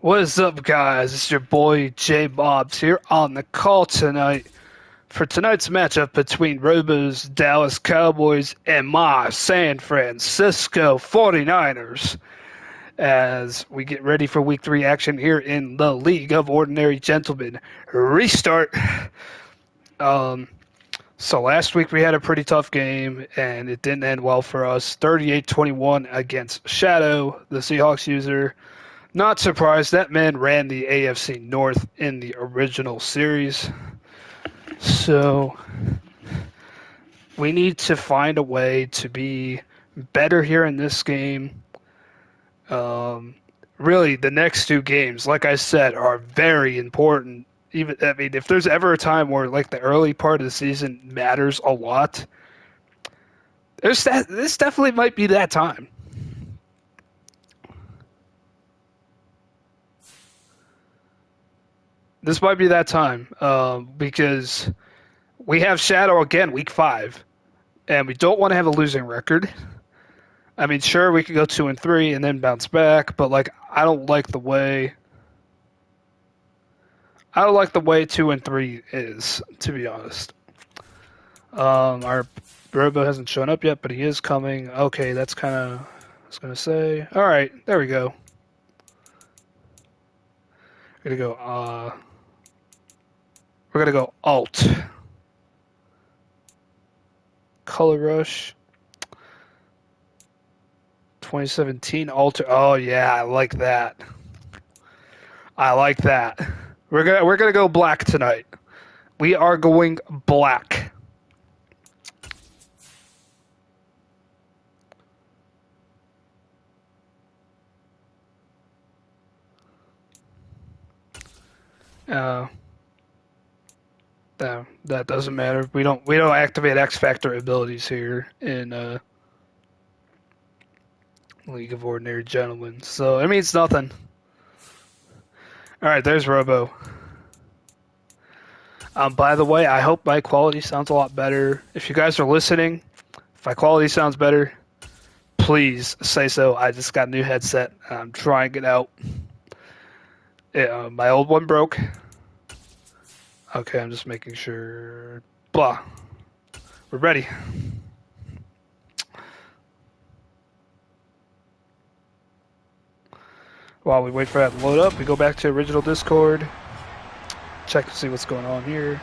What is up, guys? It's your boy J Bobs here on the call tonight for tonight's matchup between Robo's Dallas Cowboys and my San Francisco 49ers as we get ready for week 3 action here in the League of Ordinary Gentlemen restart. Um, so last week we had a pretty tough game and it didn't end well for us. 38-21 against Shadow, the Seahawks user. Not surprised, that man ran the AFC North in the original series. So we need to find a way to be better here in this game. Really, the next two games, like I said, are very important. If there's ever a time where like the early part of the season matters a lot, this definitely might be that time. This might be that time because we have Shadow again week 5, and we don't want to have a losing record. I mean, sure, we could go 2-3 and then bounce back, but like I don't like the way 2-3 is, to be honest. Our Robo hasn't shown up yet, but he is coming. Okay, that's kind of I was gonna say. All right, there we go. We're gonna go. We're gonna go Alt. Color Rush. 2017 Alter. Oh yeah, I like that. I like that. We're gonna go black tonight. We are going black. That doesn't matter. We don't activate X Factor abilities here in League of Ordinary Gentlemen, so it means nothing. All right, there's Robo. By the way, I hope my quality sounds a lot better. If you guys are listening, if my quality sounds better, please say so. I just got a new headset. I'm trying it out. My old one broke. Okay, I'm just making sure. Blah. We're ready. While we wait for that to load up, we go back to original Discord. Check to see what's going on here.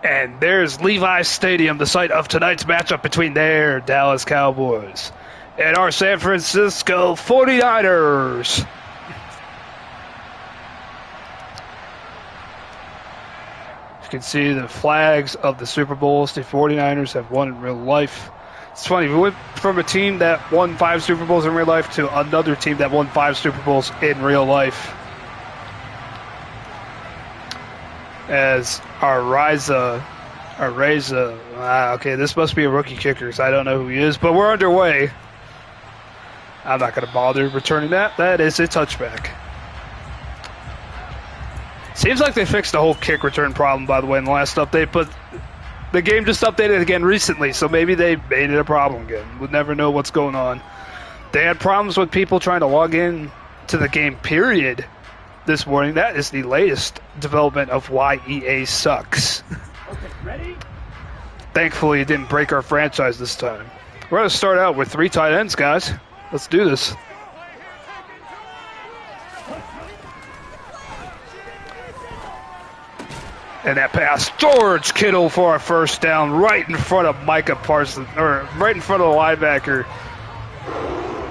And there's Levi's Stadium, the site of tonight's matchup between their Dallas Cowboys and our San Francisco 49ers. You can see the flags of the Super Bowls the 49ers have won in real life. It's funny, we went from a team that won 5 Super Bowls in real life to another team that won 5 Super Bowls in real life. As Araiza, okay, this must be a rookie kicker because I don't know who he is, but we're underway. I'm not going to bother returning that. That is a touchback. Seems like they fixed the whole kick return problem, by the way, in the last update, but the game just updated again recently, so maybe they made it a problem again. We'll never know what's going on. They had problems with people trying to log in to the game, period, this morning. That is the latest development of why EA sucks. Okay, ready? Thankfully, it didn't break our franchise this time. We're going to start out with 3 tight ends, guys. Let's do this. And that pass, George Kittle for a first down, right in front of Micah Parsons, or right in front of the linebacker.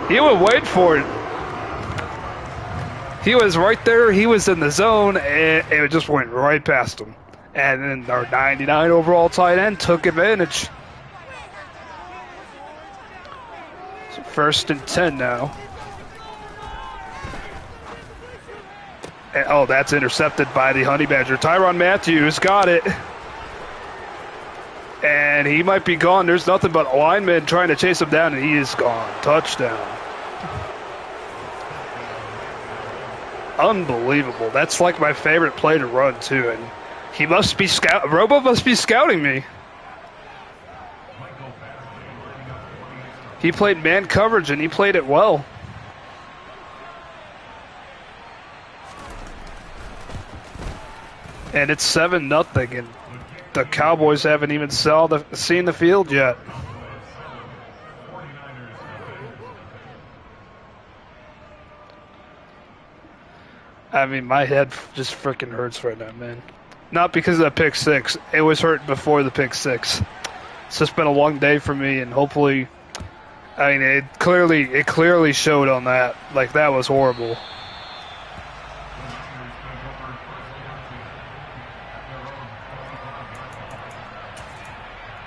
He was waiting for it. He was right there. He was in the zone, and it just went right past him. And then our 99 overall tight end took advantage. So 1st and 10 now. Oh, that's intercepted by the Honey Badger. Tyrann Mathieu got it. And he might be gone. There's nothing but a lineman trying to chase him down, and he is gone. Touchdown. Unbelievable. That's like my favorite play to run, too. And he must be Robo must be scouting me. He played man coverage, and he played it well. And it's 7-0, and the Cowboys haven't even seen the field yet. I mean, my head just freaking hurts right now, man. Not because of the pick six. It was hurt before the pick six. It's just been a long day for me, and hopefully, I mean, it clearly showed on that. Like, that was horrible.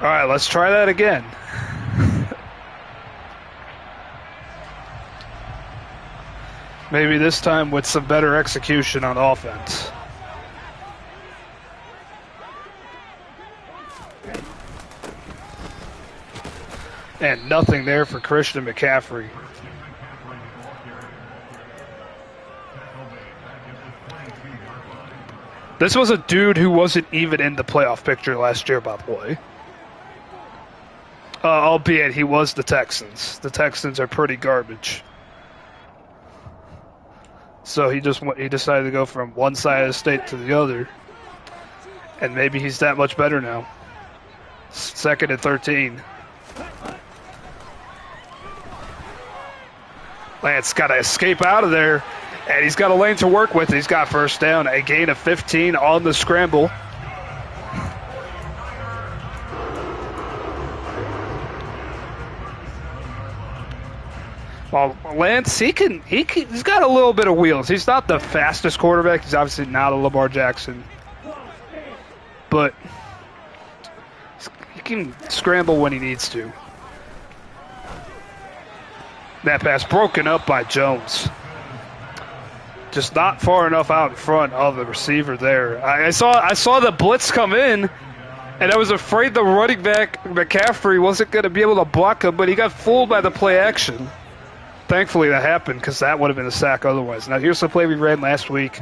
All right, let's try that again. Maybe this time with some better execution on offense. And nothing there for Christian McCaffrey. This was a dude who wasn't even in the playoff picture last year, by the way. Albeit he was the Texans. The Texans are pretty garbage. So he decided to go from one side of the state to the other. And maybe he's that much better now. 2nd and 13. Lance got to escape out of there. And he's got a lane to work with. He's got first down. A gain of 15 on the scramble. Well, Lance, he's got a little bit of wheels. He's not the fastest quarterback. He's obviously not a Lamar Jackson. But he can scramble when he needs to. That pass broken up by Jones. Just not far enough out in front of the receiver there. I saw the blitz come in, and I was afraid the running back, McCaffrey, wasn't going to be able to block him, but he got fooled by the play action. Thankfully that happened, because that would have been a sack otherwise. Now here's the play we ran last week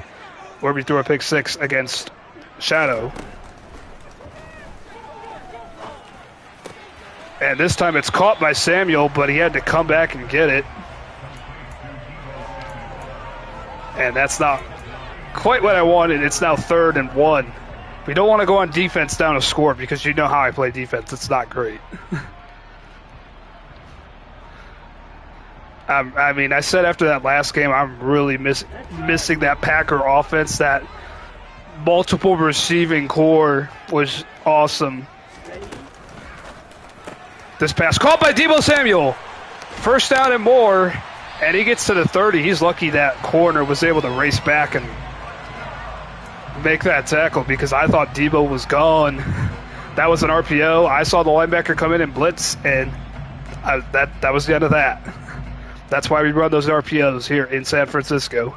where we threw a pick six against Shadow. And this time it's caught by Samuel, but he had to come back and get it. And that's not quite what I wanted. It's now 3rd and 1. We don't want to go on defense down a score because you know how I play defense. It's not great. I mean, I said after that last game, I'm really missing that Packer offense. That multiple receiving core was awesome. This pass caught by Deebo Samuel. First down and more, and he gets to the 30. He's lucky that corner was able to race back and make that tackle because I thought Deebo was gone. That was an RPO. I saw the linebacker come in and blitz, and that was the end of that. That's why we run those RPOs here in San Francisco.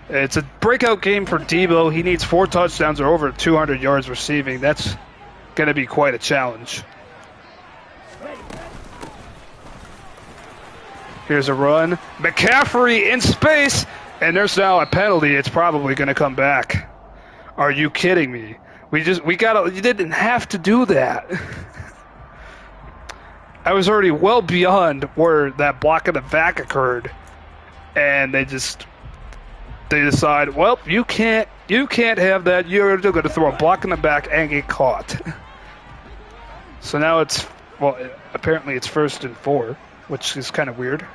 It's a breakout game for Deebo. He needs 4 touchdowns or over 200 yards receiving. That's going to be quite a challenge. Here's a run. McCaffrey in space, and there's now a penalty. It's probably going to come back. Are you kidding me? You didn't have to do that. I was already well beyond where that block in the back occurred, and they decide, well, you can't have that. You're going to throw a block in the back and get caught. So now apparently it's 1st and 4, which is kind of weird.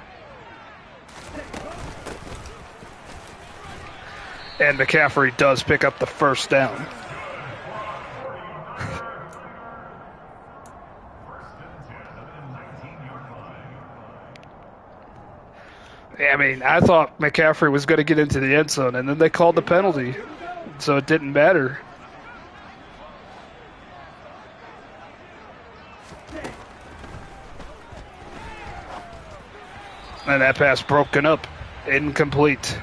And McCaffrey does pick up the first down. I mean, I thought McCaffrey was going to get into the end zone, and then they called the penalty, so it didn't matter. And that pass broken up, incomplete.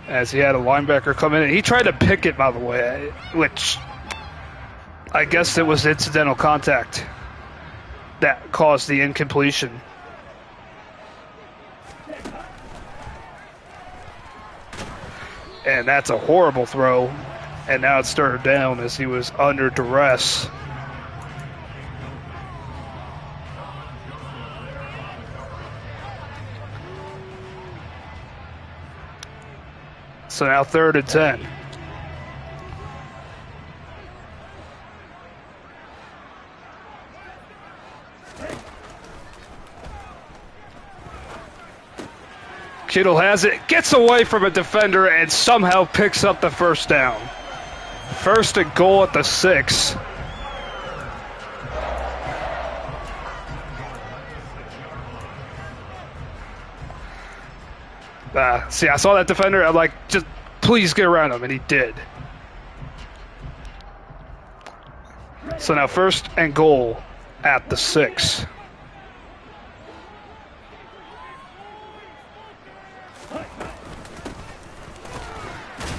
As he had a linebacker come in, and he tried to pick it, by the way, which I guess it was incidental contact that caused the incompletion. And that's a horrible throw. And now it's third down as he was under duress. So now 3rd and 10. Kittle has it, gets away from a defender, and somehow picks up the first down. 1st and goal at the 6. See, I saw that defender. I'm like, just please get around him, and he did. So now 1st and goal at the 6.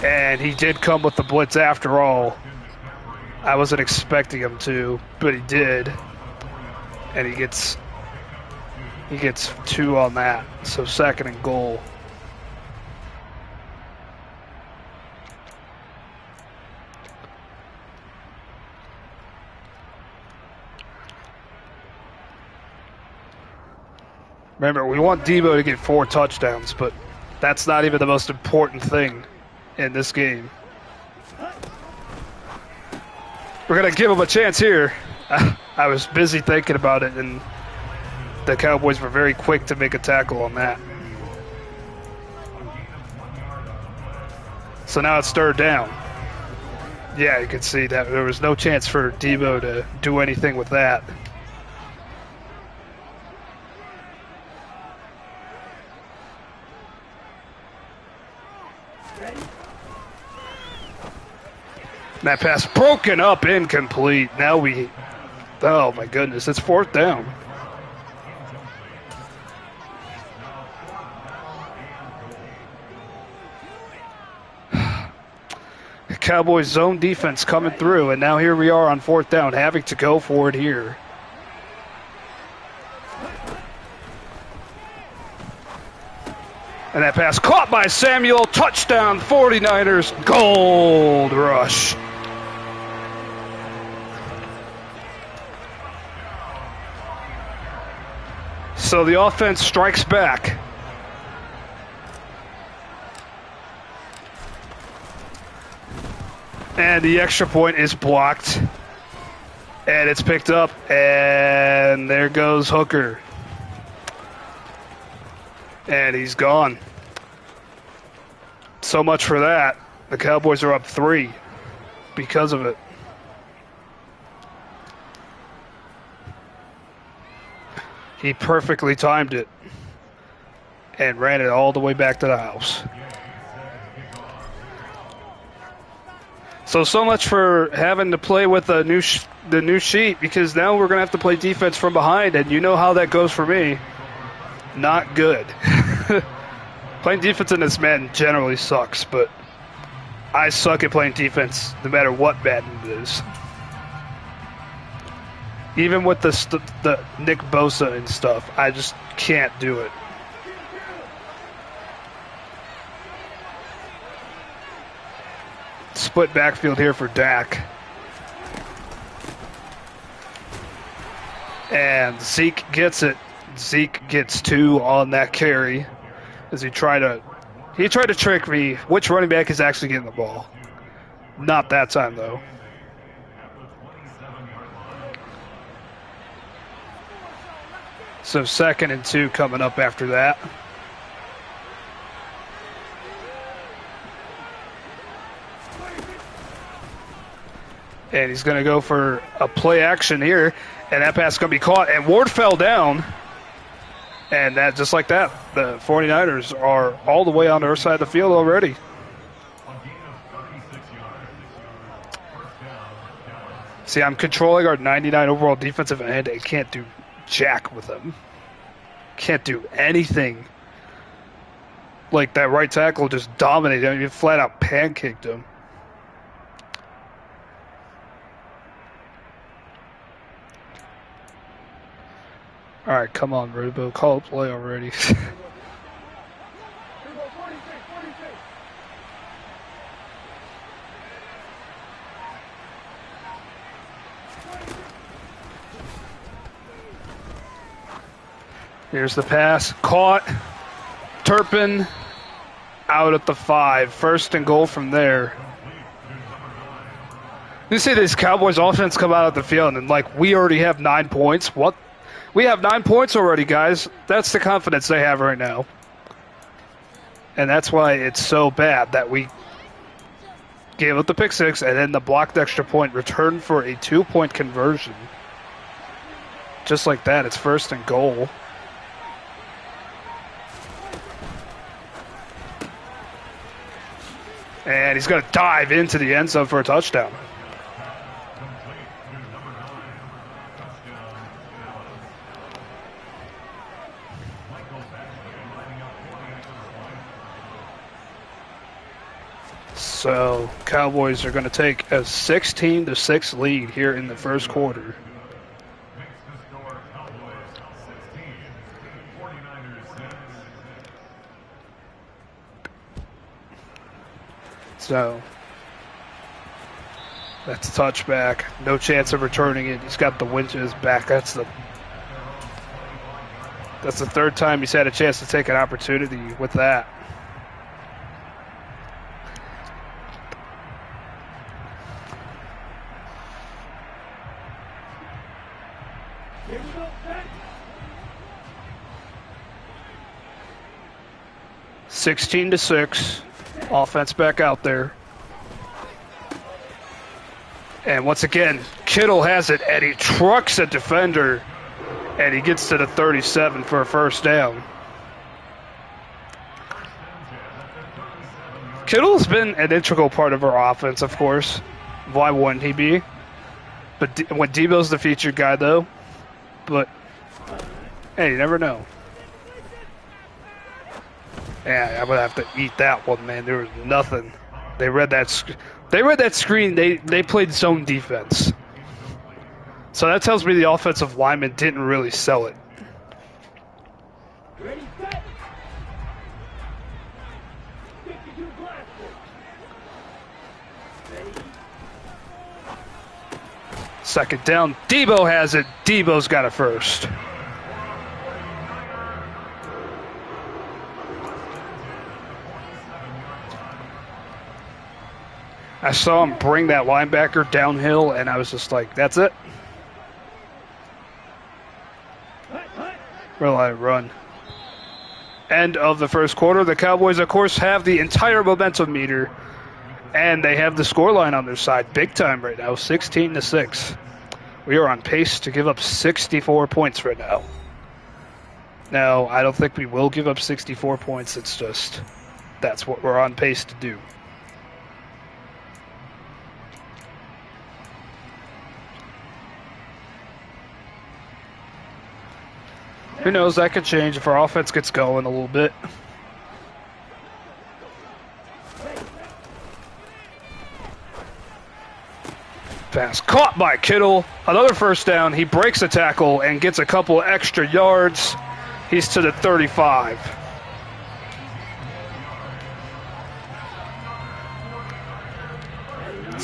And he did come with the blitz after all. I wasn't expecting him to, but he did. And he gets 2 on that. So 2nd and goal. Remember, we want Debo to get 4 touchdowns, but that's not even the most important thing in this game. We're going to give him a chance here. I was busy thinking about it, and the Cowboys were very quick to make a tackle on that. So now it's 3rd down. Yeah, you can see that there was no chance for Debo to do anything with that. That pass broken up, incomplete. Now oh my goodness, it's 4th down. Cowboys zone defense coming through, and now here we are on 4th down, having to go for it here. And that pass caught by Samuel, touchdown 49ers, gold rush. So the offense strikes back. And the extra point is blocked. And it's picked up, and there goes Hooker. And he's gone. So much for that. The Cowboys are up 3 because of it. He perfectly timed it and ran it all the way back to the house. So much for having to play with the new sheet, because now we're going to have to play defense from behind, and you know how that goes for me. Not good. Playing defense in this Madden generally sucks, but I suck at playing defense no matter what Madden it is. Even with the Nick Bosa and stuff, I just can't do it. Split backfield here for Dak. And Zeke gets it. Zeke gets 2 on that carry as he tried to trick me. Which running back is actually getting the ball? Not that time, though. So 2nd and 2 coming up after that. And he's going to go for a play action here. And that pass is going to be caught. And Ward fell down. And that, just like that, the 49ers are all the way on their side of the field already. See, I'm controlling our 99 overall defensive end and can't do jack with them. Can't do anything. Like, that right tackle just dominated him. He flat out pancaked him. All right, come on, Robo. Call a play already. Here's the pass. Caught. Turpin out at the 5. First and goal from there. You see this Cowboys offense come out of the field and like, we already have 9 points. What? We have 9 points already, guys. That's the confidence they have right now. And that's why it's so bad that we gave up the pick 6 and then the blocked extra point returned for a 2-point conversion. Just like that, it's first and goal. And he's going to dive into the end zone for a touchdown. So Cowboys are going to take a 16-6 lead here in the first quarter. So that's a touchback. No chance of returning it. He's got the wind to his back. That's the third time he's had a chance to take an opportunity with that. Sixteen to 6. Offense back out there. And once again, Kittle has it, and he trucks a defender, and he gets to the 37 for a first down. Kittle's been an integral part of our offense, of course. Why wouldn't he be? But when Debo's the featured guy, though, but hey, you never know. Yeah, I'm gonna have to eat that one, man. There was nothing. They read that screen. They played zone defense. So that tells me the offensive lineman didn't really sell it. Second down. Debo has it. Debo's got it first. I saw him bring that linebacker downhill, and I was just like, that's it. Real run. End of the first quarter. The Cowboys, of course, have the entire momentum meter, and they have the scoreline on their side. Big time right now, 16 to 6. We are on pace to give up 64 points right now. Now, I don't think we will give up 64 points. It's just that's what we're on pace to do. Who knows, that could change if our offense gets going a little bit. Pass caught by Kittle. Another first down. He breaks a tackle and gets a couple extra yards. He's to the 35.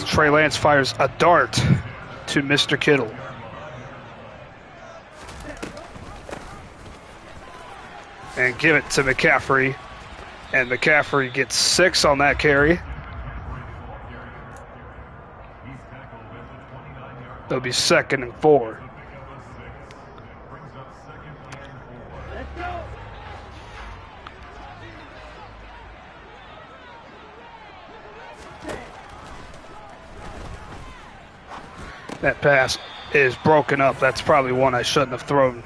Trey Lance fires a dart to Mr. Kittle. And give it to McCaffrey. And McCaffrey gets 6 on that carry. That'll be 2nd and 4. That pass is broken up. That's probably one I shouldn't have thrown.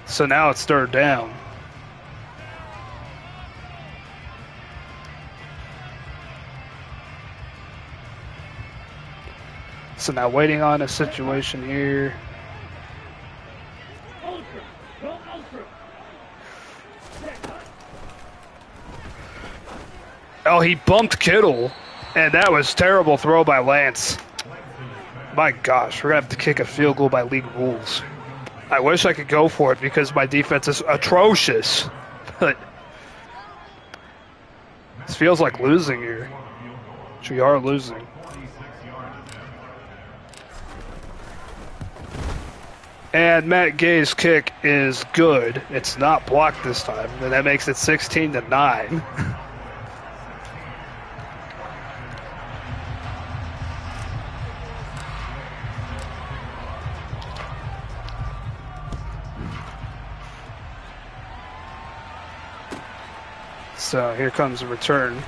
So now it's 3rd down. So now waiting on a situation here. Oh, he bumped Kittle, and that was terrible throw by Lance. My gosh, we're going to have to kick a field goal by league rules. I wish I could go for it because my defense is atrocious, but this feels like losing here. We are losing. And Matt Gay's kick is good. It's not blocked this time, and that makes it 16-9. So here comes a return.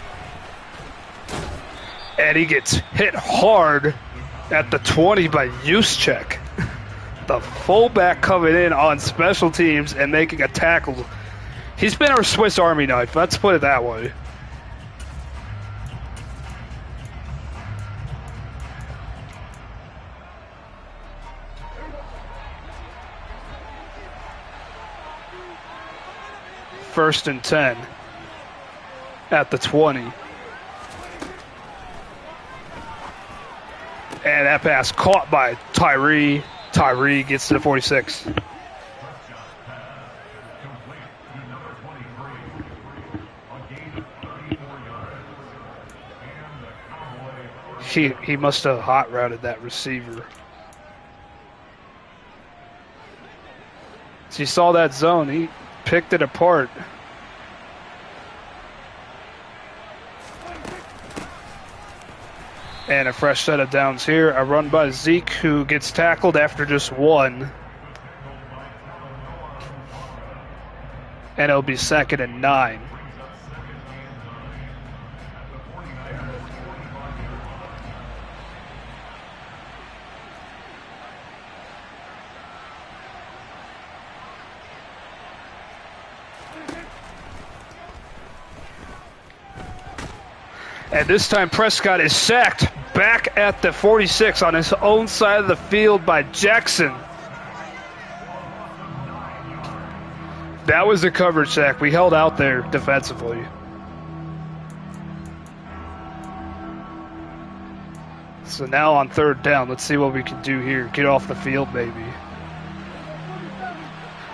And he gets hit hard at the 20 by Juszczyk. The fullback coming in on special teams and making a tackle. He's been our Swiss Army knife, let's put it that way. First and 10 at the 20. And that pass caught by Tyree. Tyree gets to the 46. He must have hot routed that receiver. So you saw that zone. He picked it apart. And a fresh set of downs here. A run by Zeke, who gets tackled after just one. And it'll be 2nd and 9. And this time Prescott is sacked back at the 46 on his own side of the field by Jackson. That was the coverage sack. We held out there defensively. So now on 3rd down, let's see what we can do here. Get off the field, baby.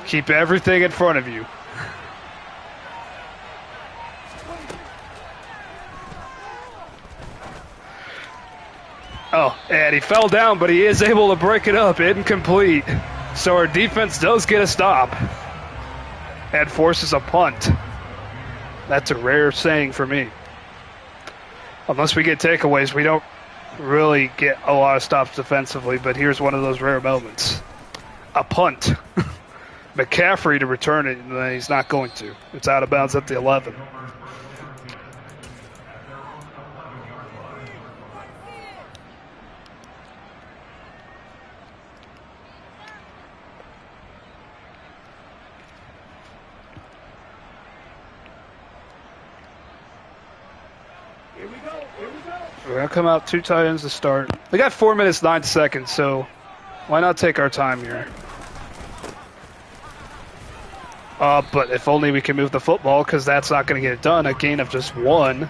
Keep everything in front of you. Oh, and he fell down, but he is able to break it up. Incomplete. So our defense does get a stop and forces a punt. That's a rare saying for me. Unless we get takeaways, we don't really get a lot of stops defensively, but here's one of those rare moments. A punt. McCaffrey to return it, and he's not going to. It's out of bounds at the 11. We're going to come out 2 tight ends to start. We got 4 minutes, 9 seconds, so why not take our time here? But if only we can move the football, because that's not going to get it done. A gain of just 1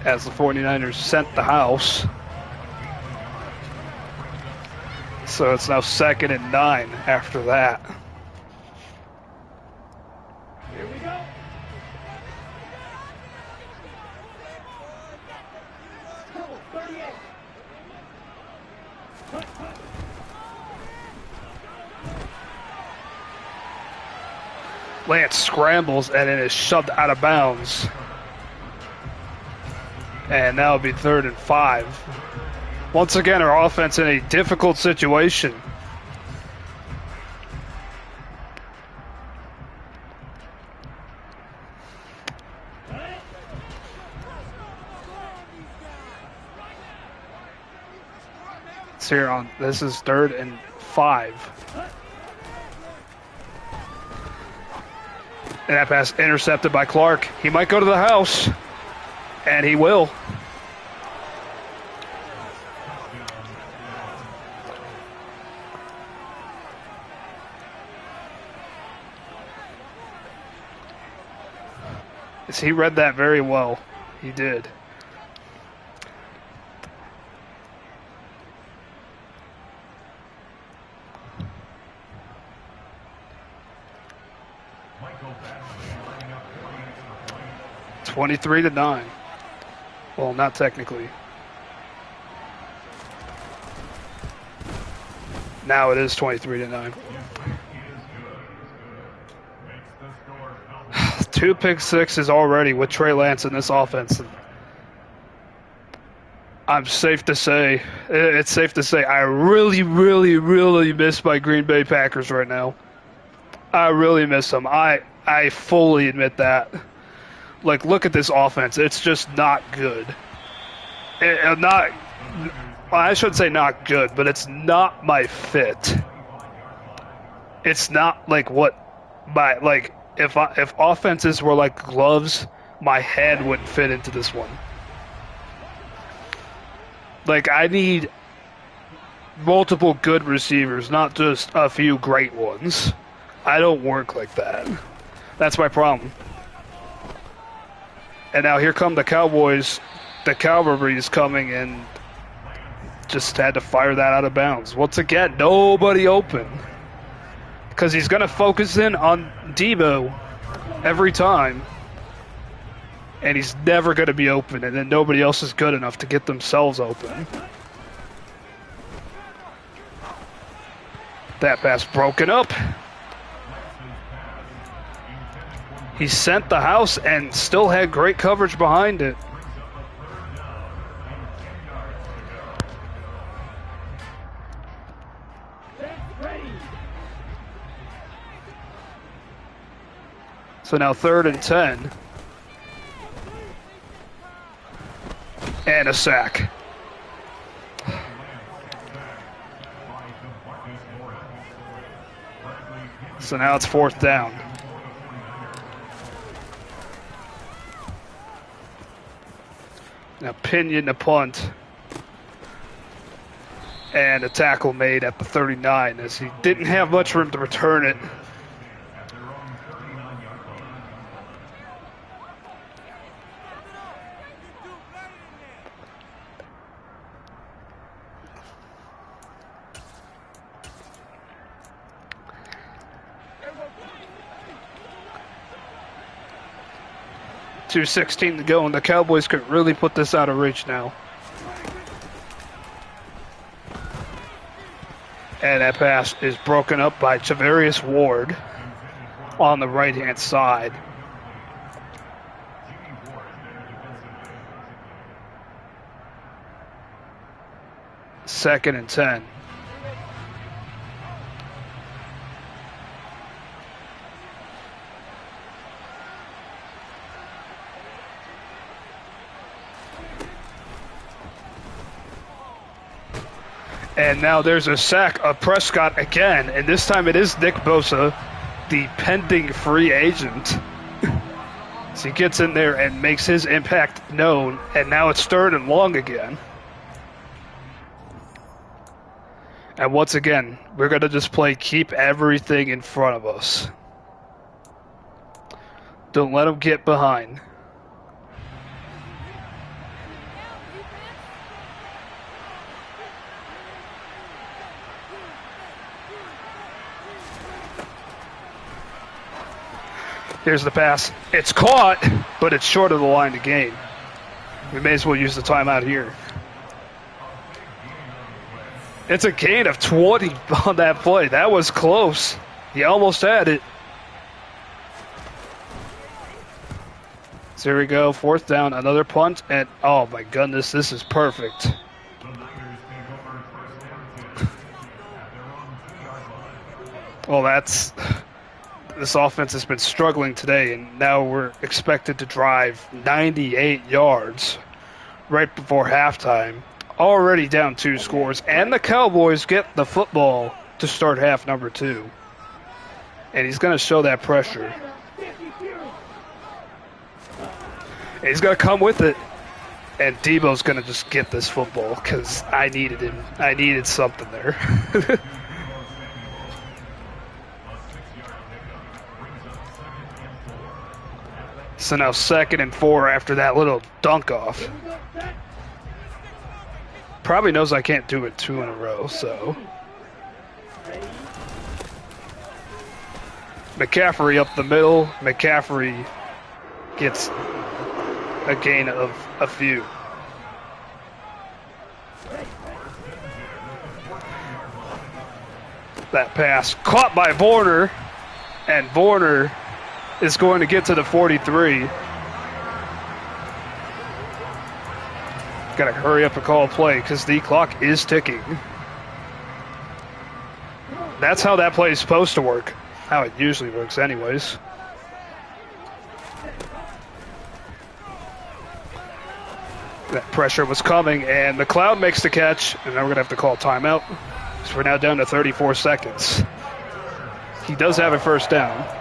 as the 49ers sent the house. So it's now 2nd and 9 after that. Here we go. Lance scrambles and it is shoved out of bounds. And now it'll be 3rd and 5. Once again, our offense in a difficult situation. It's here on, this is 3rd and 5. And that pass intercepted by Clark. He might go to the house, and he will. He read that very well. He did. Michael 23-9. Well, not technically. Now it is 23-9. 2 pick sixes already with Trey Lance in this offense. It's safe to say, I really, really, really miss my Green Bay Packers right now. I really miss them. I fully admit that. Like, look at this offense. It's just not good. I shouldn't say not good, but it's not my fit. It's not like if offenses were like gloves, my head wouldn't fit into this one. Like, I need multiple good receivers, not just a few great ones. I don't work like that. That's my problem. And now here come the Cowboys. The cavalry is coming, and just had to fire that out of bounds. Once again, nobody open. Because he's going to focus in on Debo every time. And he's never going to be open, and then nobody else is good enough to get themselves open. That pass broken up. He sent the house and still had great coverage behind it. So now 3rd and 10. And a sack. So now it's 4th down. Now Pinion the punt. And a tackle made at the 39 as he didn't have much room to return it. .216 to go, and the Cowboys could really put this out of reach now. And that pass is broken up by Charvarius Ward on the right-hand side. Second and 10. And now there's a sack of Prescott again, and this time it is Nick Bosa, the pending free agent. So he gets in there and makes his impact known, and now it's 3rd and long again. And once again, we're going to just play keep everything in front of us. Don't let them get behind. Here's the pass. It's caught, but it's short of the line to gain. We may as well use the timeout here. It's a gain of 20 on that play. That was close. He almost had it. So here we go. 4th down, another punt, and oh my goodness, this is perfect. Well, this offense has been struggling today, and now we're expected to drive 98 yards right before halftime. Already down 2 scores, and the Cowboys get the football to start half number 2. And he's going to show that pressure. And he's going to come with it. And Debo's going to just get this football because I needed him. I needed something there. So now 2nd and 4 after that little dunk off. Probably knows I can't do it 2 in a row, so. McCaffrey up the middle. McCaffrey gets a gain of a few. That pass caught by Vorner, and Vorner is going to get to the 43. Gotta hurry up and call a play because the clock is ticking. That's how that play is supposed to work. How it usually works anyways. That pressure was coming, and McLeod makes the catch, and now we're going to have to call timeout. So we're now down to 34 seconds. He does have a first down.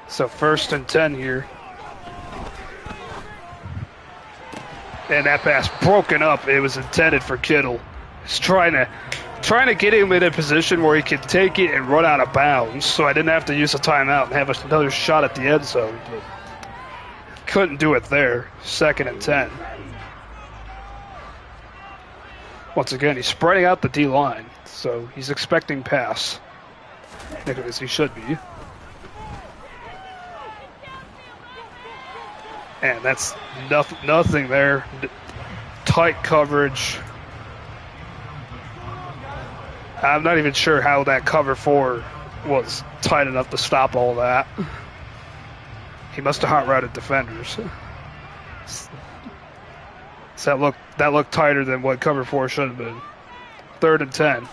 So 1st and 10 here. And that pass broken up. It was intended for Kittle. He's trying to get him in a position where he can take it and run out of bounds, so I didn't have to use a timeout and have another shot at the end zone. But couldn't do it there. 2nd and 10. Once again, he's spreading out the D-line, so he's expecting pass. As he should be. And that's nothing there. Tight coverage. I'm not even sure how that cover 4 was tight enough to stop all that. He must have hot routed defenders. So that looked tighter than what cover 4 should have been. 3rd and 10.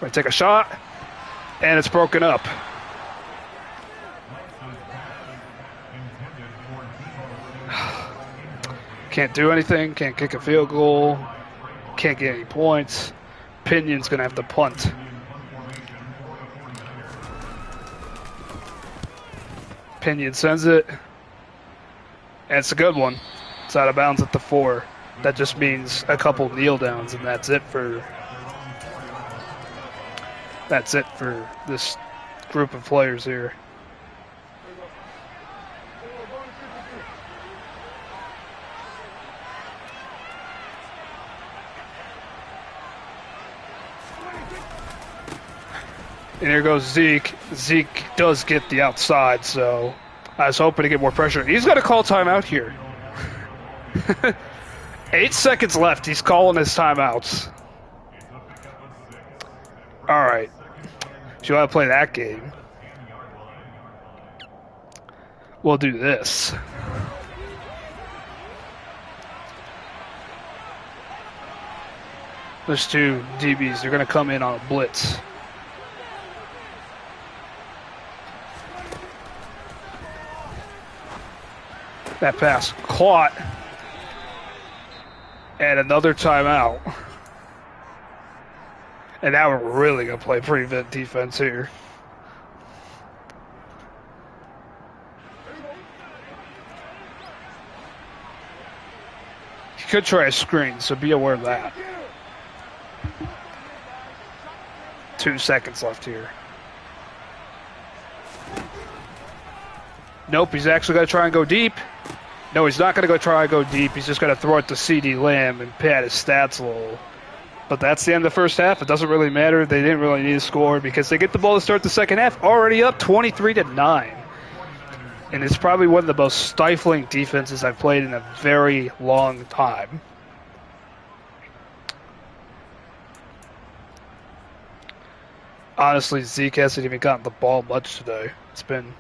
Right, take a shot, and it's broken up. Can't do anything, can't kick a field goal, can't get any points. Pinion's going to have to punt. Pinion sends it, and it's a good one. It's out of bounds at the 4. That just means a couple kneel downs, and that's it for this group of players here. And here goes Zeke. Zeke does get the outside, so I was hoping to get more pressure. He's going to call timeout here. 8 seconds left. He's calling his timeouts. All right. If you want to play that game, we'll do this. There's 2 DBs. They're going to come in on a blitz. That pass caught, and another timeout. And now we're really going to play prevent defense here. You could try a screen, so be aware of that. 2 seconds left here. Nope, he's actually going to try and go deep. No, he's not going to try and go deep. He's just going to throw it to CD Lamb and pad his stats a little. But that's the end of the first half. It doesn't really matter. They didn't really need to score because they get the ball to start the second half. Already up 23-9. And it's probably one of the most stifling defenses I've played in a very long time. Honestly, Zeke hasn't even gotten the ball much today. It's been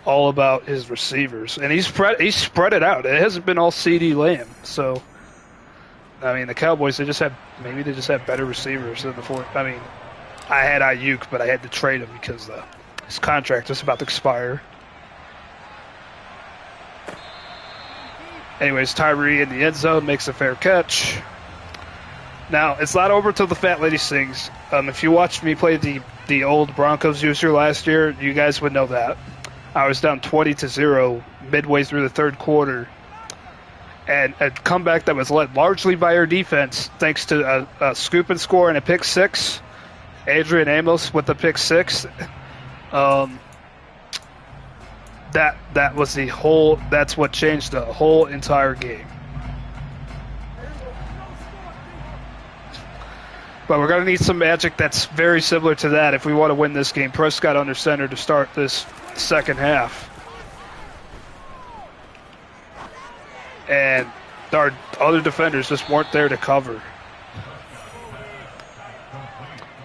all about his receivers, and he's spread it out. It hasn't been all CD Lamb. So, I mean, the Cowboys they just have better receivers than the 4. I mean, I had Ayuk, but I had to trade him because his contract was about to expire. Anyways, Tyree in the end zone makes a fair catch. Now, it's not over till the fat lady sings. If you watched me play the old Broncos user last year, you guys would know that. I was down 20-0 midway through the 3rd quarter. And a comeback that was led largely by our defense, thanks to a scoop and score and a pick 6. Adrian Amos with the pick 6. That was that's what changed the whole entire game. But we're going to need some magic that's very similar to that if we want to win this game. Prescott under center to start this second half. And our other defenders just weren't there to cover.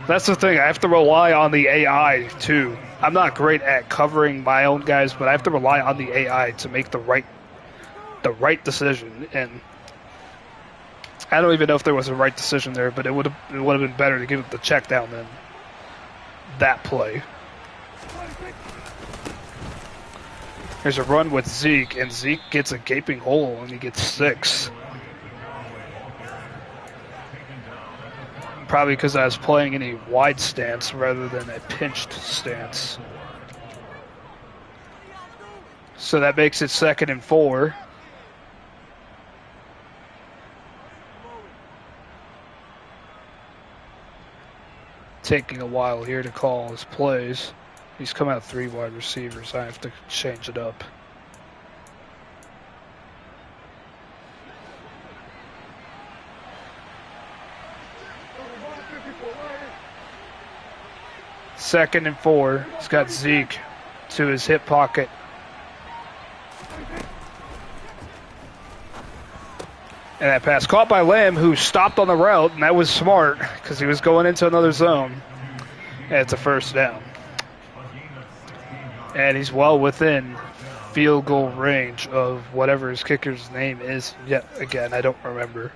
That's the thing. I have to rely on the AI, too. I'm not great at covering my own guys, but I have to rely on the AI to make the right decision. And I don't even know if there was a right decision there, but it would have been better to give it the check down than that play. There's a run with Zeke, and Zeke gets a gaping hole, and he gets 6. Probably because I was playing in a wide stance rather than a pinched stance. So that makes it 2nd and 4. Taking a while here to call his plays. He's come out 3 wide receivers. I have to change it up. Second and 4. He's got Zeke to his hip pocket. And that pass caught by Lamb, who stopped on the route, and that was smart because he was going into another zone. And it's a first down. And he's well within field goal range of whatever his kicker's name is. Yet again, I don't remember.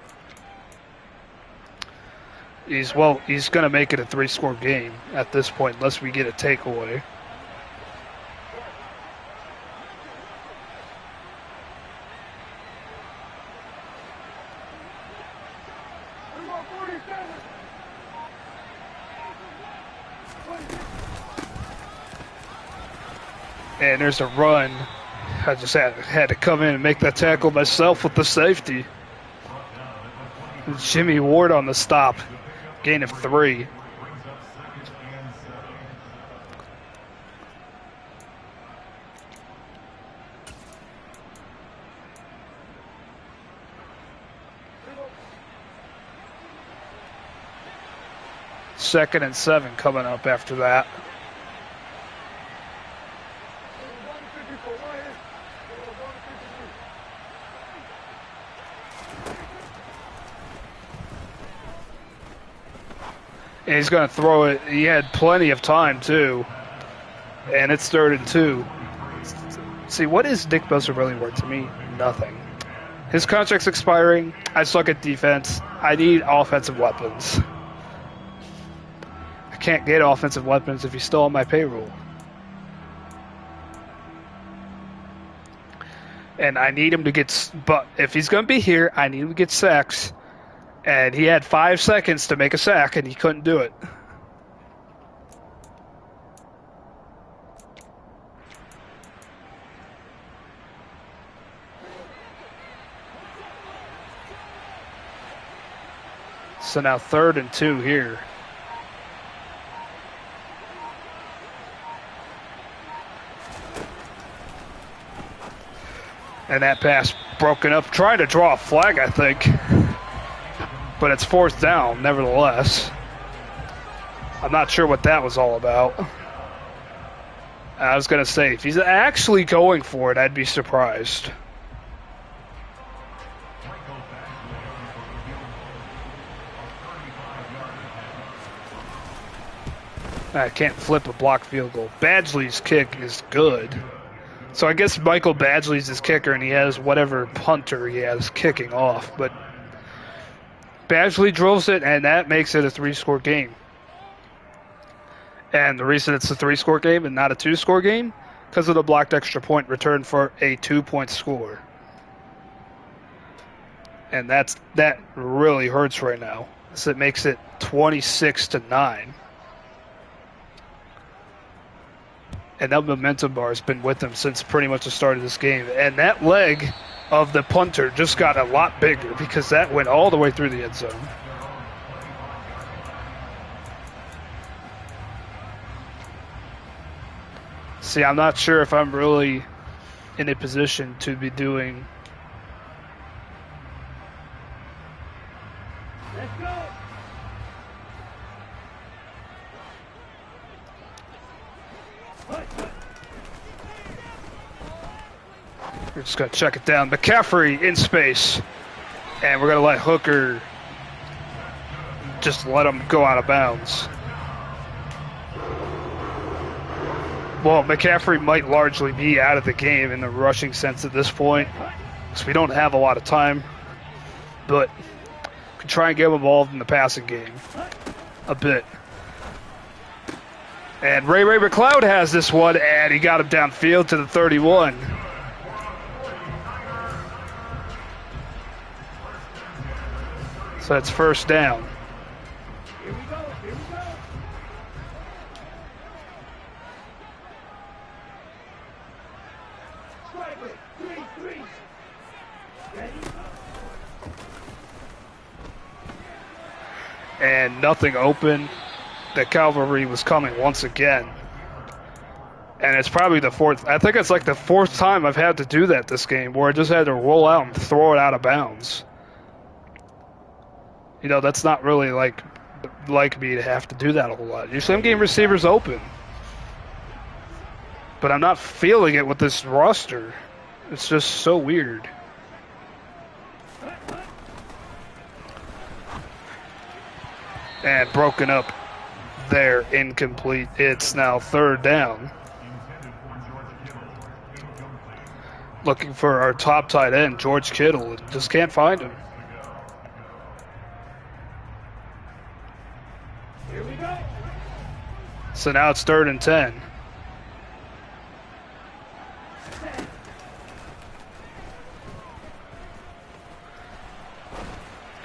He's going to make it a 3-score game at this point unless we get a takeaway. And there's a run. I just had to come in and make that tackle myself with the safety. Jimmy Ward on the stop. Gain of 3. Second and 7 coming up after that. And he's going to throw it. He had plenty of time, too. And it's 3rd and 2. See, what is Nick Bosa really worth to me? Nothing. His contract's expiring. I suck at defense. I need offensive weapons. I can't get offensive weapons if he's still on my payroll. And I need him to get... But if he's going to be here, I need him to get sacks. And he had 5 seconds to make a sack, and he couldn't do it. So now 3rd and 2 here. And that pass broken up, trying to draw a flag, I think. But it's 4th down, nevertheless. I'm not sure what that was all about. I was going to say, if he's actually going for it, I'd be surprised. I can't flip a blocked field goal. Badgley's kick is good. So I guess Michael Badgley's his kicker, and he has whatever punter he has kicking off. But Badgley drills it, and that makes it a 3-score game. And the reason it's a 3-score game and not a 2-score game, because of the blocked extra point return for a 2-point score. And that really hurts right now. So it makes it 26-9. And that momentum bar has been with him since pretty much the start of this game. And that leg of the punter just got a lot bigger because that went all the way through the end zone. See, I'm not sure if I'm really in a position to be doing... We're just going to check it down. McCaffrey in space. And we're going to let Hooker just let him go out of bounds. Well, McCaffrey might largely be out of the game in the rushing sense at this point, because we don't have a lot of time. But we can try and get him involved in the passing game a bit. And Ray McCloud has this one, and he got him downfield to the 31. So that's first down. Here we go. Strike it. 3-3. Ready? And nothing open. The cavalry was coming once again. And it's probably the fourth. I think it's like the fourth time I've had to do that this game, where I just had to roll out and throw it out of bounds. You know, that's not really like me to have to do that a whole lot. Usually I'm getting receivers open. But I'm not feeling it with this roster. It's just so weird. And broken up there, incomplete. It's now third down. Looking for our top tight end, George Kittle. Just can't find him. Here we go. So now it's 3rd and 10.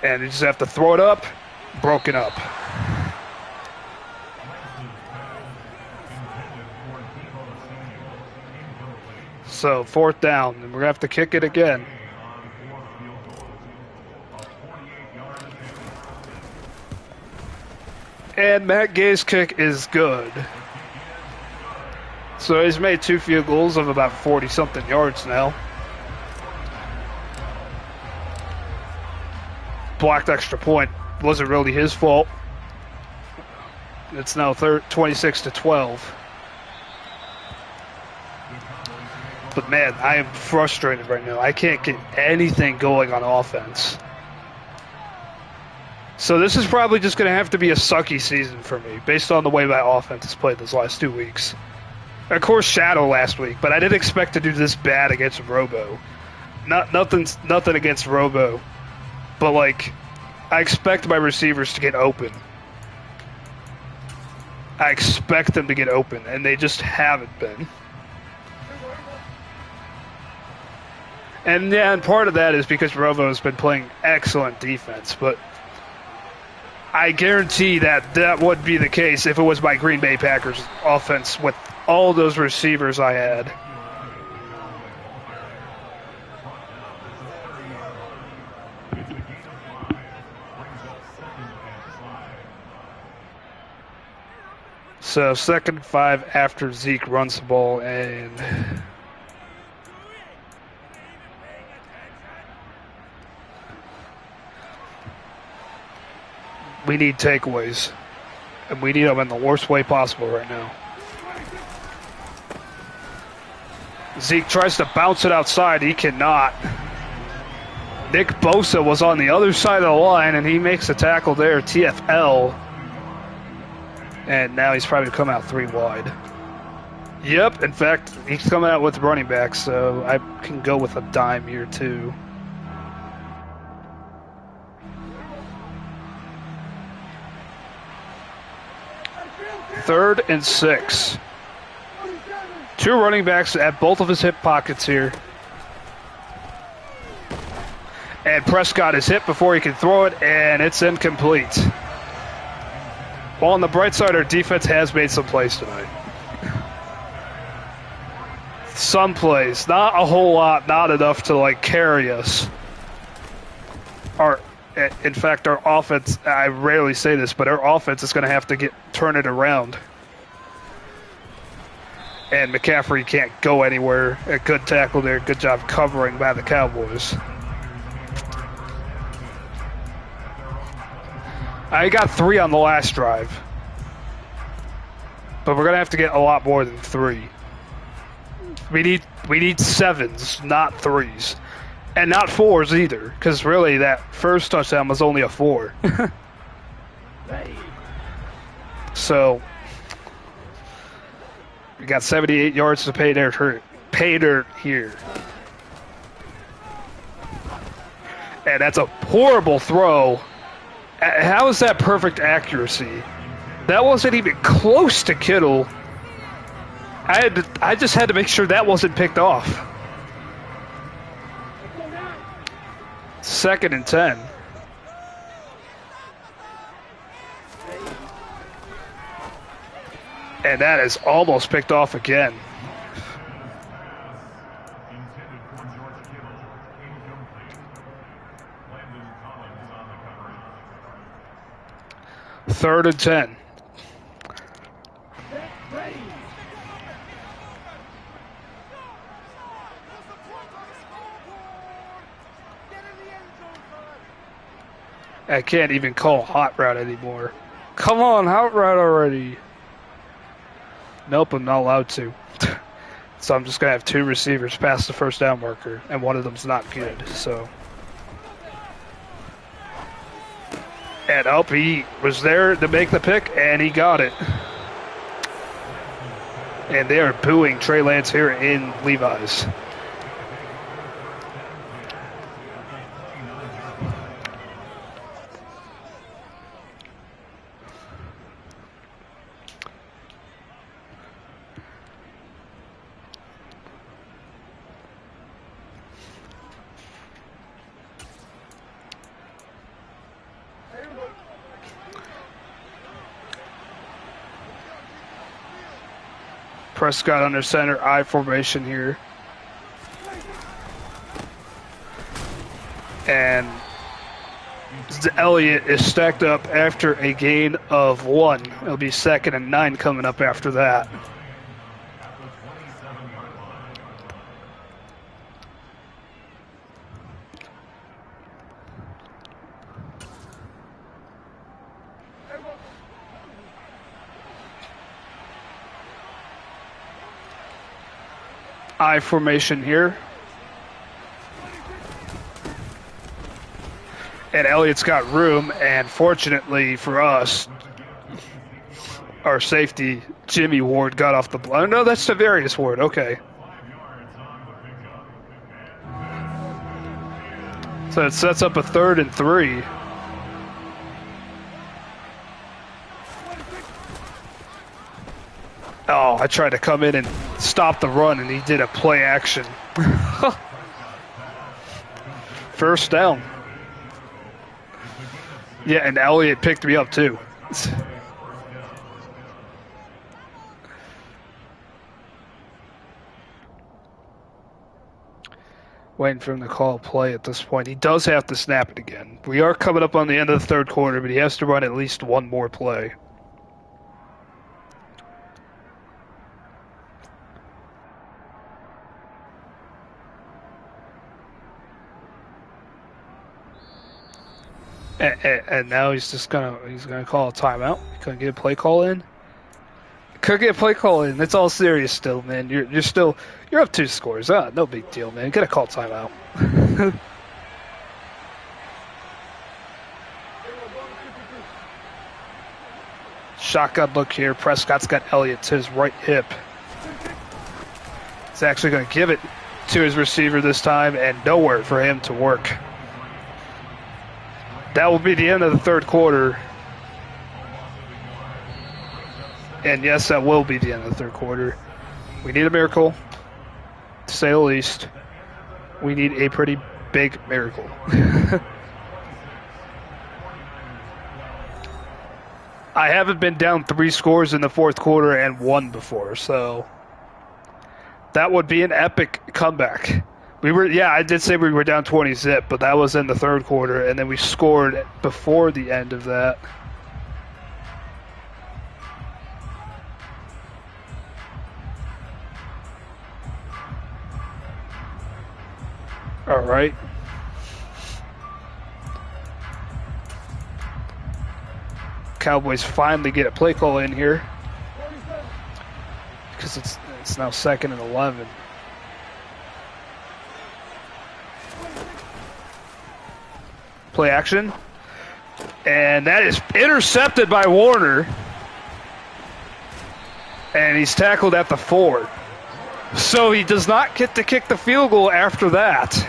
And you just have to throw it up, broken up. So 4th down, and we're going to have to kick it again. And Matt Gay's kick is good. So he's made 2 field goals of about 40-something yards now. Blocked extra point. Wasn't really his fault. It's now 26-12. But man, I am frustrated right now. I can't get anything going on offense. So this is probably just going to have to be a sucky season for me, based on the way my offense has played those last 2 weeks. Of course, Shadow last week, but I didn't expect to do this bad against Robo. Nothing against Robo, but like, I expect my receivers to get open. I expect them to get open, and they just haven't been. And yeah, and part of that is because Robo has been playing excellent defense, but I guarantee that would be the case if it was my Green Bay Packers offense with all those receivers I had. So 2nd and 5 after Zeke runs the ball, and we need takeaways, and we need them in the worst way possible right now. Zeke tries to bounce it outside. He cannot. Nick Bosa was on the other side of the line, and he makes a tackle there, TFL. And now he's probably come out 3 wide. Yep, in fact, he's coming out with running back, so I can go with a dime here too. Third and 6. 2 running backs at both of his hip pockets here. And Prescott is hit before he can throw it, and it's incomplete. Well, on the bright side, our defense has made some plays tonight. Some plays, not a whole lot, not enough to like carry us. In fact, our offense, I rarely say this, but our offense is going to have to turn it around. And McCaffrey can't go anywhere. A good tackle there, good job covering by the Cowboys. I got 3 on the last drive. but we're gonna have to get a lot more than 3. We need 7s, not 3s, and not 4s either. Because really, that first touchdown was only a 4. So we got 78 yards to pay dirt here. And that's a horrible throw. How is that perfect accuracy? That wasn't even close to Kittle. I just had to make sure that wasn't picked off. 2nd and 10. And that is almost picked off again. Third and 10. I can't even call hot route anymore. Come on, hot route already. Nope, I'm not allowed to. So I'm just going to have 2 receivers pass the first down marker, and one of them's not good, so. And up, he was there to make the pick, and he got it. And they are booing Trey Lance here in Levi's. Prescott under center, I formation here. And Elliott is stacked up after a gain of 1. It'll be 2nd and 9 coming up after that. I formation here. And Elliott's got room, and fortunately for us, our safety, Jimmy Ward, got off the block. No, that's Tavarius Ward, okay. So it sets up a 3rd and 3. Oh, I tried to come in and stop the run, and he did a play action. First down. Yeah, and Elliott picked me up too. Waiting for him to call a play at this point. He does have to snap it again. We are coming up on the end of the 3rd quarter, but he has to run at least 1 more play. And now he's gonna call a timeout. He couldn't get a play call in. Couldn't get a play call in. It's all serious still, man. You're up 2 scores. No big deal, man. Get a call timeout. Shotgun look here. Prescott's got Elliott to his right hip. He's actually gonna give it to his receiver this time, and nowhere for him to work. That will be the end of the 3rd quarter. And yes, that will be the end of the 3rd quarter. We need a miracle, to say the least. We need a pretty big miracle. I haven't been down 3 scores in the 4th quarter and won before, so that would be an epic comeback. I did say we were down 20-zip, but that was in the 3rd quarter, and then we scored before the end of that. All right. Cowboys finally get a play call in here. because it's now 2nd and 11. Play action. And that is intercepted by Warner. And he's tackled at the 4. So he does not get to kick the field goal after that.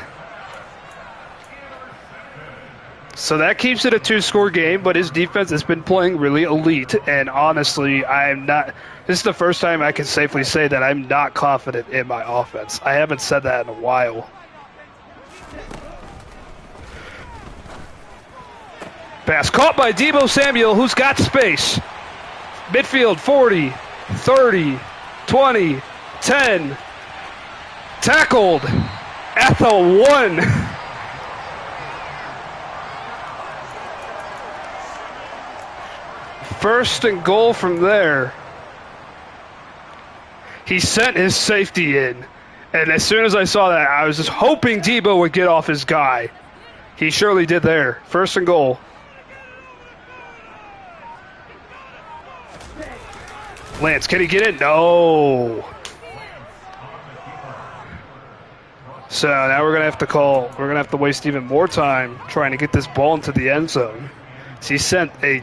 So that keeps it a 2-score game, but his defense has been playing really elite. And honestly, this is the first time I can safely say that I'm not confident in my offense. I haven't said that in a while. Pass caught by Deebo Samuel, who's got space. Midfield, 40, 30, 20, 10. Tackled at the 1. First and goal from there. He sent his safety in. And as soon as I saw that, I was just hoping Deebo would get off his guy. He surely did there. First and goal. Lance, can he get it? No. So now we're going to have to waste even more time trying to get this ball into the end zone. So he sent a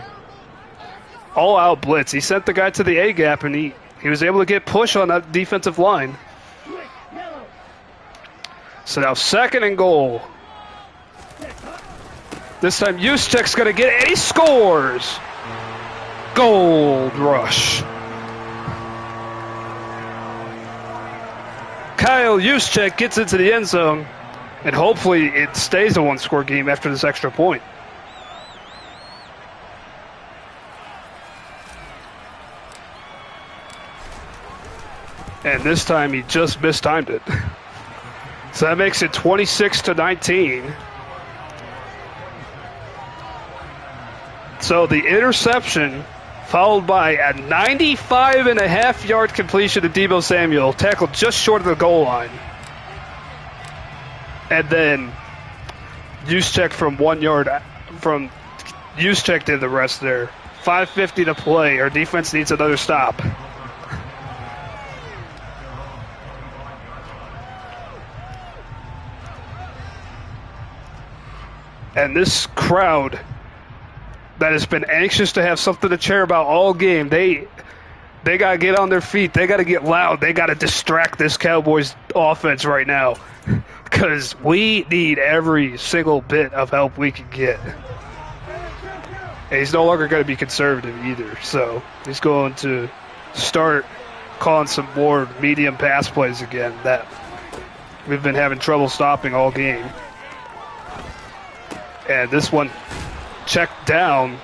all-out blitz. He sent the guy to the A-gap, and he was able to get push on that defensive line. So now 2nd and goal. This time Juszczyk's going to get it, and he scores! Gold rush. Kyle Juszczyk gets into the end zone, and hopefully it stays a 1-score game after this extra point. And this time he just mistimed it. So that makes it 26-19. So the interception followed by a 95.5-yard completion to Deebo Samuel, tackled just short of the goal line. And then Juszczyk from 1 yard from Juszczyk did the rest there. 5:50 to play. Our defense needs another stop. And this crowd that has been anxious to have something to cheer about all game, they got to get on their feet. They got to get loud. They got to distract this Cowboys offense right now because we need every single bit of help we can get. And he's no longer going to be conservative either, so he's going to start calling some more medium pass plays again that we've been having trouble stopping all game. And this one checked down,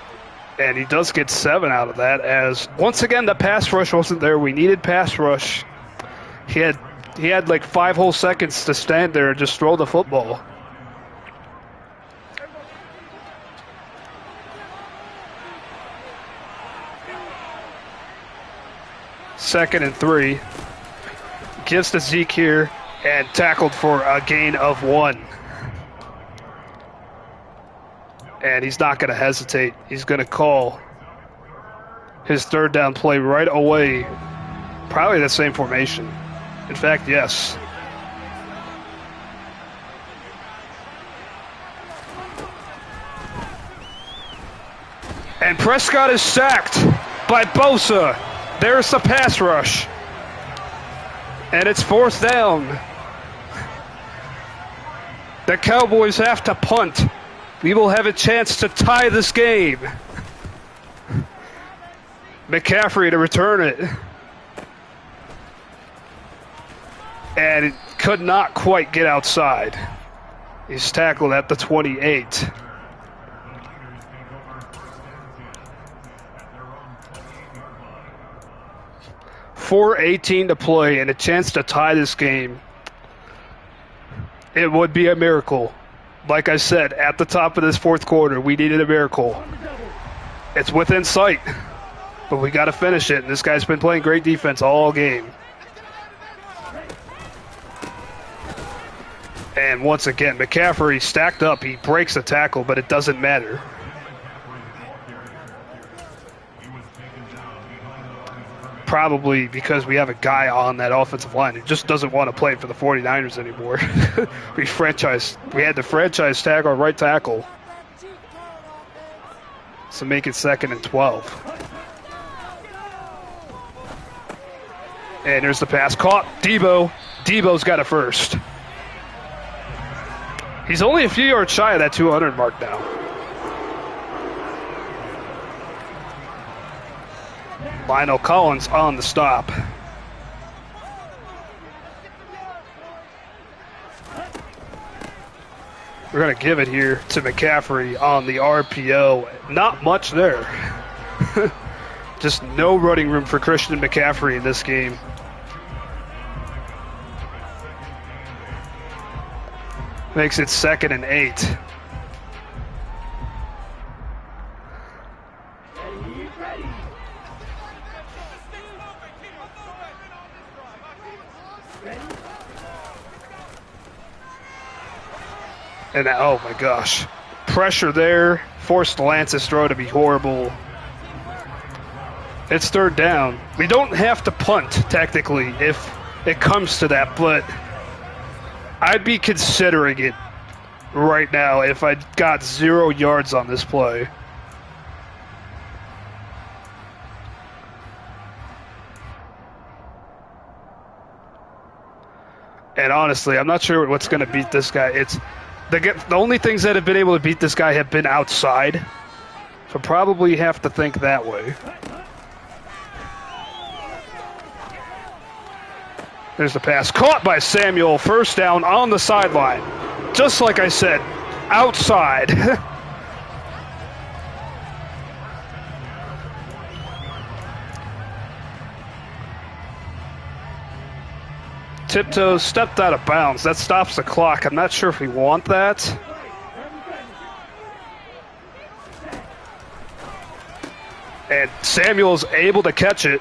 and he does get 7 out of that, as once again the pass rush wasn't there. We needed pass rush. He had like 5 whole seconds to stand there and just throw the football. Second and 3. Gives to Zeke here and tackled for a gain of 1. And he's not going to hesitate. He's going to call his 3rd down play right away. Probably the same formation. In fact, yes. And Prescott is sacked by Bosa. There's the pass rush. And it's 4th down. The Cowboys have to punt. We will have a chance to tie this game. McCaffrey to return it. And it could not quite get outside. He's tackled at the 28. .4:18 to play and a chance to tie this game. It would be a miracle. Like I said, at the top of this 4th quarter, we needed a miracle. It's within sight, but we got to finish it. This guy's been playing great defense all game. And once again, McCaffrey stacked up. He breaks the tackle, but it doesn't matter. probably because we have a guy on that offensive line who just doesn't want to play for the 49ers anymore. We had to franchise tag our right tackle. So make it 2nd and 12. And there's the pass caught. Debo's got it first. He's only a few yards shy of that 200 mark now. Lionel Collins on the stop. We're going to give it here to McCaffrey on the RPO. Not much there. Just no running room for Christian McCaffrey in this game. Makes it 2nd and 8. And oh my gosh. Pressure there. Forced Lance's throw to be horrible. It's 3rd down. We don't have to punt, technically, if it comes to that, but I'd be considering it right now if I got 0 yards on this play. And honestly, I'm not sure what's going to beat this guy. It's the only things that have been able to beat this guy have been outside. So probably have to think that way. There's the pass. Caught by Samuel. 1st down on the sideline. Just like I said, outside. Tiptoes stepped out of bounds. That stops the clock. I'm not sure if we want that. And Samuel's able to catch it.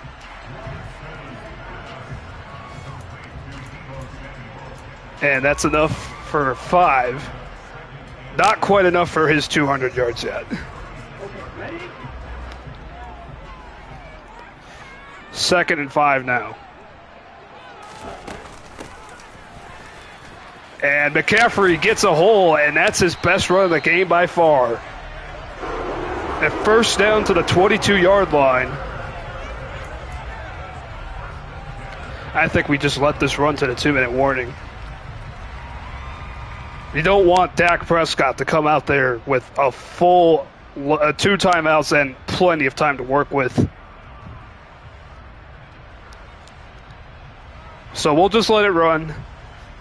And that's enough for 5. Not quite enough for his 200 yards yet. 2nd and 5 now. And McCaffrey gets a hole, and that's his best run of the game by far. At 1st down to the 22-yard line. I think we just let this run to the 2-minute warning. You don't want Dak Prescott to come out there with a full 2 timeouts and plenty of time to work with. So we'll just let it run.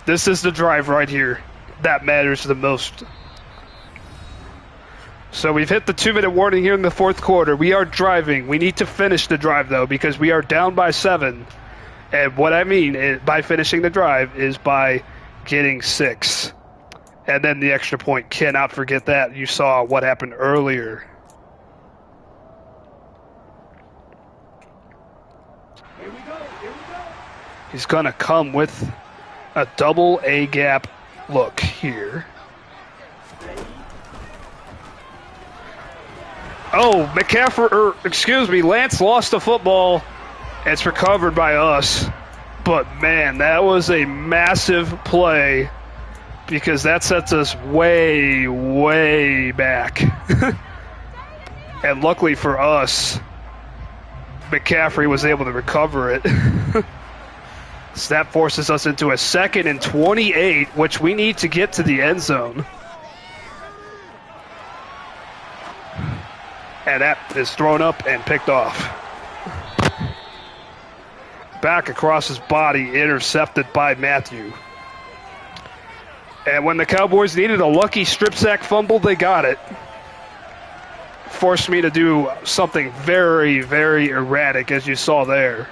This is the drive right here that matters the most. So we've hit the 2-minute warning here in the 4th quarter. We are driving. We need to finish the drive, though, because we are down by 7. And what I mean by finishing the drive is by getting 6. And then the extra point, cannot forget that. You saw what happened earlier. Here we go. He's going to come with a double A gap look here. Oh, Lance lost the football. It's recovered by us. But, man, that was a massive play. Because that sets us way, way back. And luckily for us, McCaffrey was able to recover it. So that forces us into a 2nd and 28, which we need to get to the end zone. And that is thrown up and picked off. Back across his body, intercepted by Matthew. And when the Cowboys needed a lucky strip sack fumble, they got it. Forced me to do something very, very erratic, as you saw there.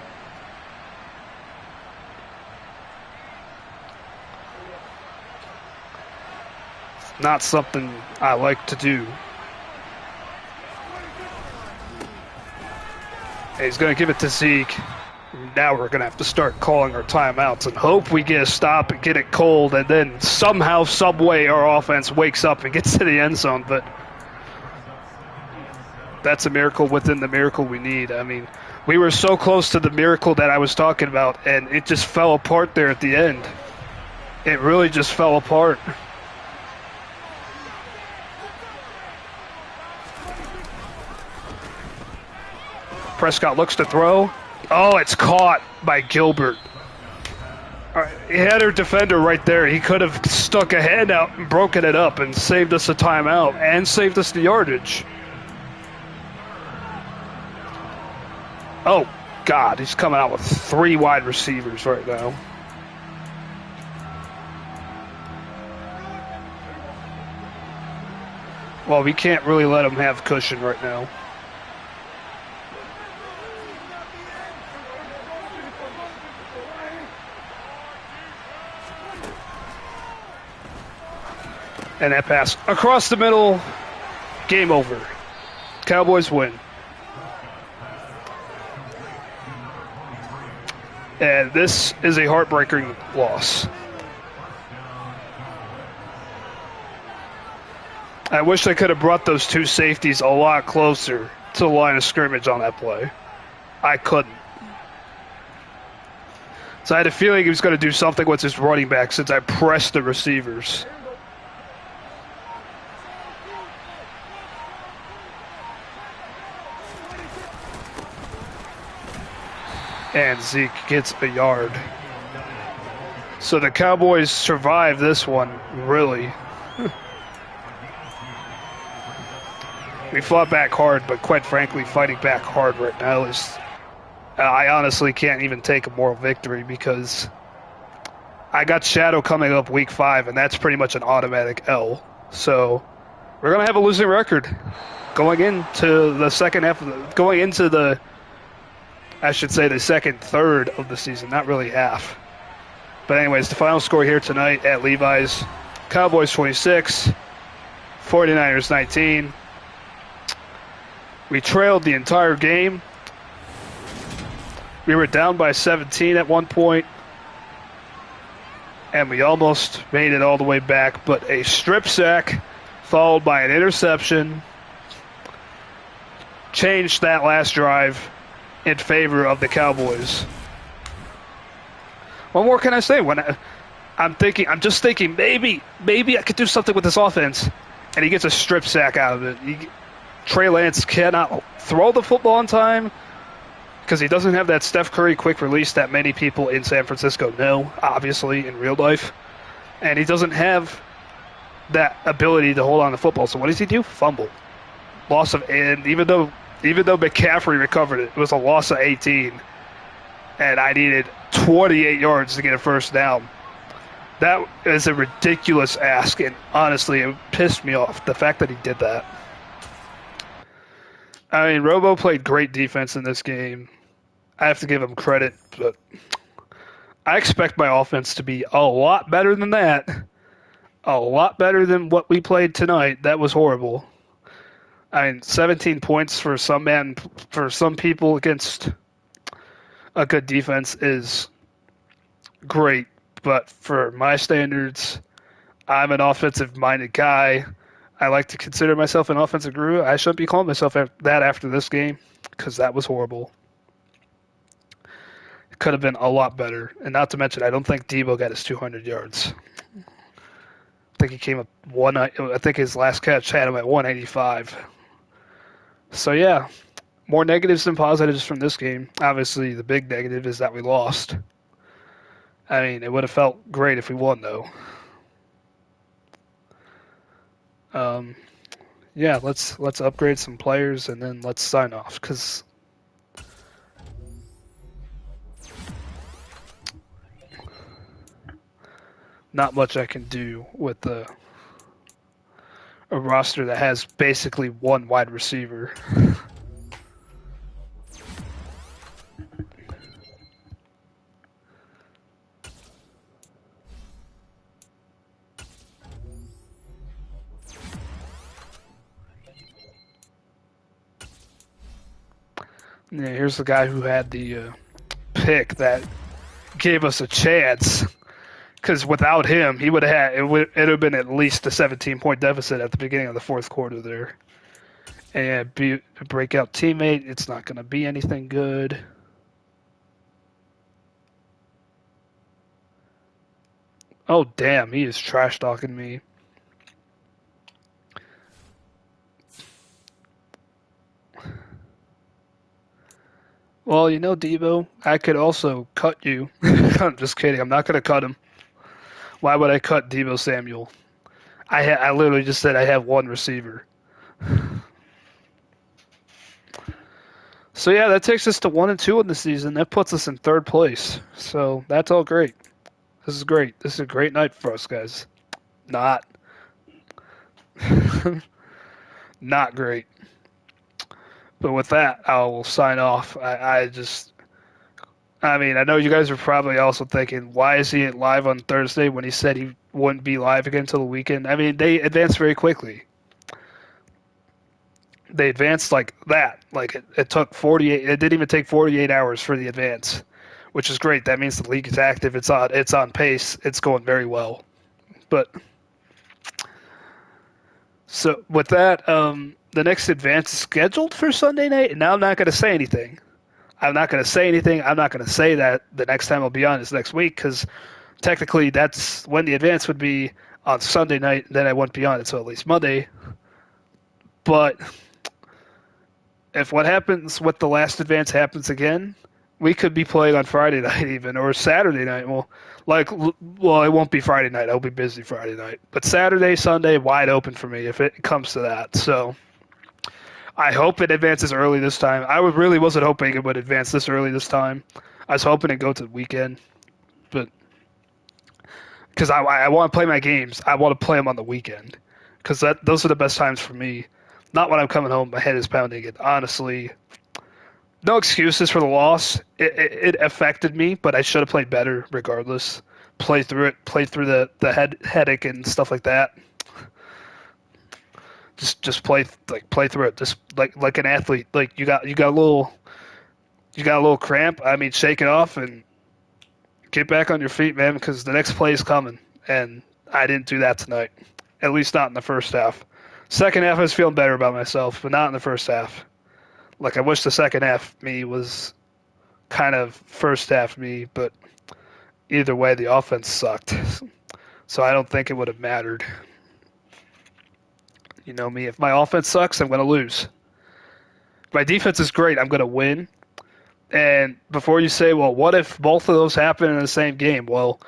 Not something I like to do. And he's going to give it to Zeke. Now we're going to have to start calling our timeouts and hope we get a stop and get it cold, and then somehow, some way, our offense wakes up and gets to the end zone. But that's a miracle within the miracle we need. I mean, we were so close to the miracle that I was talking about, and it just fell apart there at the end. It really just fell apart. Prescott looks to throw. Oh, it's caught by Gilbert. All right, he had her defender right there. He could have stuck a hand out and broken it up and saved us a timeout and saved us the yardage. Oh, God, he's coming out with 3 wide receivers right now. Well, we can't really let him have cushion right now. And that pass across the middle, game over. Cowboys win. And this is a heartbreaking loss. I wish I could have brought those 2 safeties a lot closer to the line of scrimmage on that play. I couldn't. So I had a feeling he was going to do something with his running back since I pressed the receivers. And Zeke gets a yard. So the Cowboys survive this one, really. We fought back hard, but quite frankly, fighting back hard right now is... I honestly can't even take a moral victory because I got Shadow coming up week 5, and that's pretty much an automatic L. So we're going to have a losing record going into the second half of the... I should say the second third of the season, not really half. But anyways, the final score here tonight at Levi's, Cowboys 26, 49ers 19. We trailed the entire game. We were down by 17 at one point, and we almost made it all the way back, but a strip sack followed by an interception changed that last drive in favor of the Cowboys. What more can I say? When I'm just thinking maybe I could do something with this offense, and he gets a strip sack out of it. Trey Lance cannot throw the football on time because he doesn't have that Steph Curry quick release that many people in San Francisco know, obviously, in real life. And he doesn't have that ability to hold on to football. So what does he do? Fumble. And even though McCaffrey recovered it, it was a loss of 18. And I needed 28 yards to get a first down. That is a ridiculous ask, and honestly, it pissed me off, the fact that he did that. I mean, Robo played great defense in this game. I have to give him credit, but I expect my offense to be a lot better than that. A lot better than what we played tonight. That was horrible. I mean, 17 points for some people against a good defense is great, but for my standards, I'm an offensive-minded guy. I like to consider myself an offensive guru. I shouldn't be calling myself that after this game because that was horrible. It could have been a lot better. And not to mention, I don't think Debo got his 200 yards. I think he came up I think his last catch had him at 185. So, yeah, more negatives than positives from this game. Obviously, the big negative is that we lost. I mean, it would have felt great if we won, though. Yeah, let's upgrade some players and then let's sign off because not much I can do with a roster that has basically one wide receiver. Yeah, here's the guy who had the pick that gave us a chance. Because without him, he would have had it would have been at least a 17-point deficit at the beginning of the fourth quarter there. and be a breakout teammate. It's not going to be anything good. Oh, damn, he is trash talking me. Well, you know, Debo, I could also cut you. I'm just kidding. I'm not going to cut him. Why would I cut Debo Samuel? I literally just said I have one receiver. So yeah, that takes us to 1-2 in the season. That puts us in third place. So that's all great. This is great. This is a great night for us, guys. Not, not great. But with that, I will sign off. I mean, I know you guys are probably also thinking, why is he live on Thursday when he said he wouldn't be live again until the weekend? I mean, they advanced very quickly. They advanced like that. Like it took 48. It didn't even take 48 hours for the advance, which is great. That means the league is active. It's on pace. It's going very well. But so with that, the next advance is scheduled for Sunday night, and now I'm not going to say anything. I'm not going to say anything. I'm not going to say that the next time I'll be on is next week because technically that's when the advance would be on Sunday night. Then I wouldn't be on it until at least Monday. But if what happens with the last advance happens again, we could be playing on Friday night even or Saturday night. Well, it won't be Friday night. I'll be busy Friday night, but Saturday, Sunday, wide open for me if it comes to that. So I hope it advances early this time. Really wasn't hoping it would advance this early this time. I was hoping to go to the weekend, but because I want to play my games, I want to play them on the weekend because those are the best times for me. Not when I'm coming home, my head is pounding. And honestly, no excuses for the loss. It affected me, but I should have played better regardless. Play through it, play through the headache and stuff like that. Just play through it. Just like an athlete. Like you got a little cramp. I mean, shake it off and get back on your feet, man, because the next play is coming. And I didn't do that tonight. At least not in the first half. Second half, I was feeling better about myself, but not in the first half. Like, I wish the second half me was kind of first half me, but either way, the offense sucked. So I don't think it would have mattered. You know me, if my offense sucks, I'm going to lose. If my defense is great, I'm going to win. And before you say, well, what if both of those happen in the same game? Well,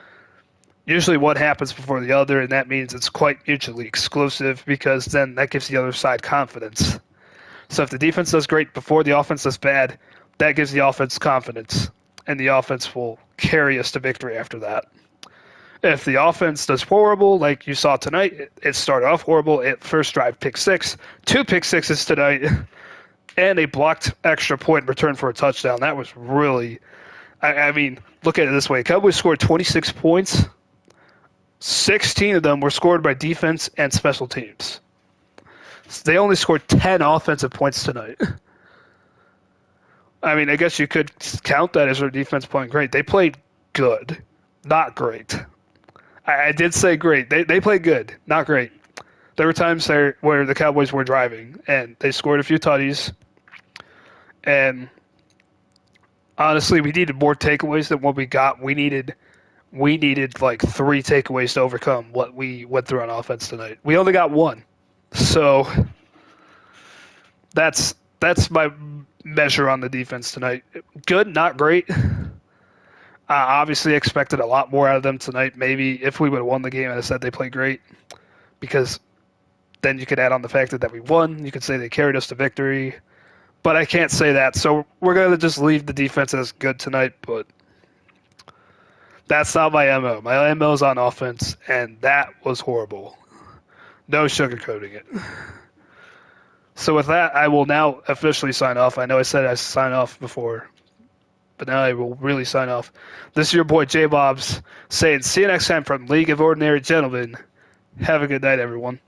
usually one happens before the other, and that means it's quite mutually exclusive because then that gives the other side confidence. So if the defense does great before the offense does bad, that gives the offense confidence, and the offense will carry us to victory after that. If the offense does horrible, like you saw tonight, it started off horrible. First drive, pick six, 2 pick sixes tonight, and a blocked extra point return for a touchdown. That was really, I mean, look at it this way. Cowboys scored 26 points. 16 of them were scored by defense and special teams. They only scored 10 offensive points tonight. I mean, I guess you could count that as their defense playing great. They played good, not great. I did say great. They played good, not great. There were times there where the Cowboys were driving, and they scored a few tutties. And honestly, we needed more takeaways than what we got. We needed like 3 takeaways to overcome what we went through on offense tonight. We only got 1. So that's my measure on the defense tonight. Good, not great. Obviously expected a lot more out of them tonight. Maybe if we would have won the game, I said they played great because then you could add on the fact that we won. You could say they carried us to victory. But I can't say that. So we're going to just leave the defense as good tonight, but that's not my MO. My MO is on offense, and that was horrible. No sugarcoating it. So with that, I will now officially sign off. I know I said I sign off before, but now I will really sign off. This is your boy J Bobs saying see you next time from League of Ordinary Gentlemen. Have a good night, everyone.